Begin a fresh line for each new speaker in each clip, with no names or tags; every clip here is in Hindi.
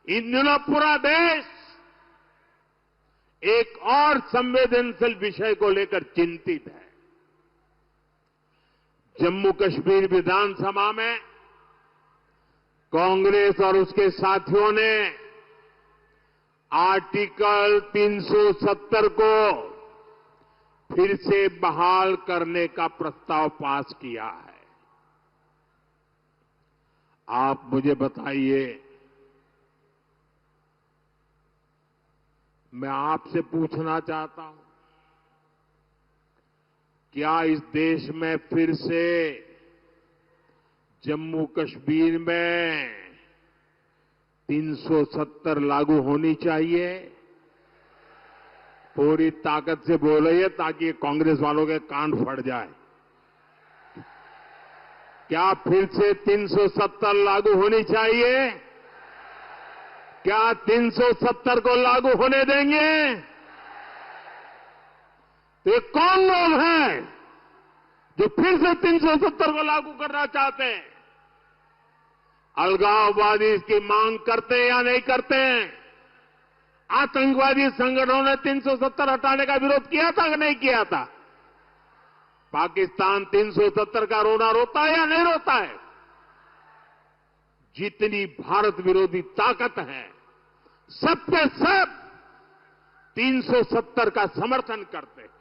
इन दिनों पूरा देश एक और संवेदनशील विषय को लेकर चिंतित है। जम्मू कश्मीर विधानसभा में कांग्रेस और उसके साथियों ने आर्टिकल 370 को फिर से बहाल करने का प्रस्ताव पास किया है। आप मुझे बताइए, मैं आपसे पूछना चाहता हूं, क्या इस देश में फिर से जम्मू कश्मीर में 370 लागू होनी चाहिए? पूरी ताकत से बोलिए ताकि कांग्रेस वालों के कान फट जाए। क्या फिर से 370 लागू होनी चाहिए? क्या 370 को लागू होने देंगे? तो ये कौन लोग हैं जो फिर से 370 को लागू करना चाहते हैं? अलगाववादी इसकी मांग करते हैं या नहीं करते हैं? आतंकवादी संगठनों ने 370 हटाने का विरोध किया था कि नहीं किया था? पाकिस्तान 370 का रोना रोता है या नहीं रोता है? जितनी भारत विरोधी ताकत है, सब के सब 370 का समर्थन करते हैं।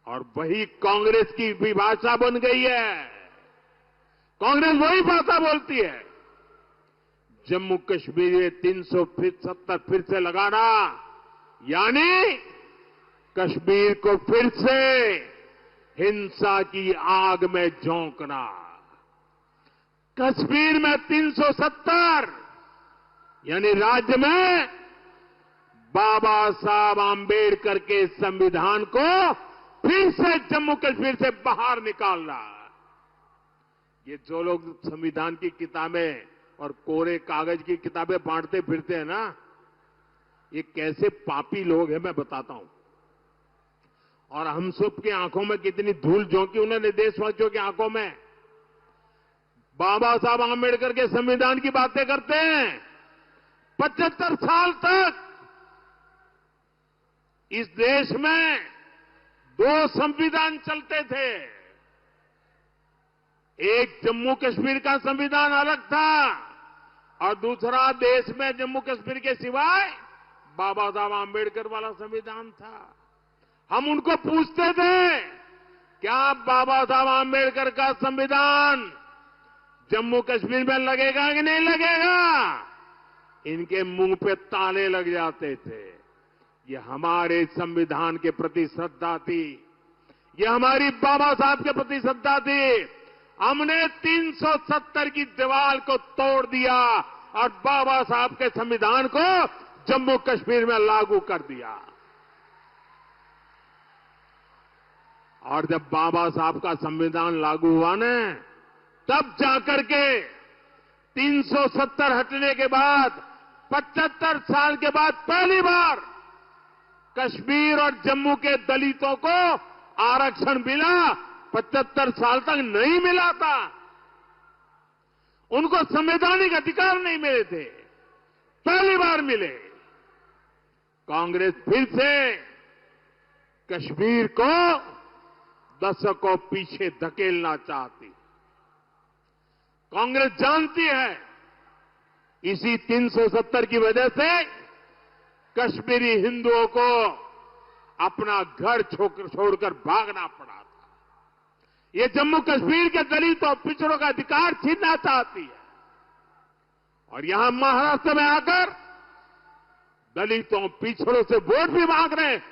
और वही कांग्रेस की भी भाषा बन गई है। कांग्रेस वही भाषा बोलती है। जम्मू कश्मीर में 370 फिर से लगाना यानी कश्मीर को फिर से हिंसा की आग में झोंकना। कश्मीर में 370 यानी राज्य में बाबा साहब आंबेडकर के संविधान को फिर से जम्मू कश्मीर से बाहर निकालना। ये जो लोग संविधान की किताबें और कोरे कागज की किताबें बांटते फिरते हैं ना, ये कैसे पापी लोग हैं मैं बताता हूं। और हम सब की आंखों में कितनी धूल झोंकी उन्होंने देशवासियों की आंखों में। बाबा साहब आंबेडकर के संविधान की बातें करते हैं। 75 साल तक इस देश में 2 संविधान चलते थे। एक जम्मू कश्मीर का संविधान अलग था और दूसरा देश में जम्मू कश्मीर के सिवाय बाबा साहब आंबेडकर वाला संविधान था। हम उनको पूछते थे, क्या बाबा साहब आंबेडकर का संविधान जम्मू कश्मीर में लगेगा कि नहीं लगेगा? इनके मुंह पे ताले लग जाते थे। ये हमारे संविधान के प्रति श्रद्धा थी, ये हमारी बाबा साहब के प्रति श्रद्धा थी। हमने 370 की दीवार को तोड़ दिया और बाबा साहब के संविधान को जम्मू कश्मीर में लागू कर दिया। और जब बाबा साहब का संविधान लागू हुआ न, तब जाकर के 370 हटने के बाद 75 साल के बाद पहली बार कश्मीर और जम्मू के दलितों को आरक्षण मिला। 75 साल तक नहीं मिला था। उनको संवैधानिक अधिकार नहीं मिले थे, पहली बार मिले। कांग्रेस फिर से कश्मीर को दशकों पीछे धकेलना चाहती। कांग्रेस जानती है इसी 370 की वजह से कश्मीरी हिंदुओं को अपना घर छोड़कर भागना पड़ा था। ये जम्मू कश्मीर के दलितों और पिछड़ों का अधिकार छीनना चाहती है। और यहां महाराष्ट्र में आकर दलितों पिछड़ों से वोट भी मांग रहे हैं।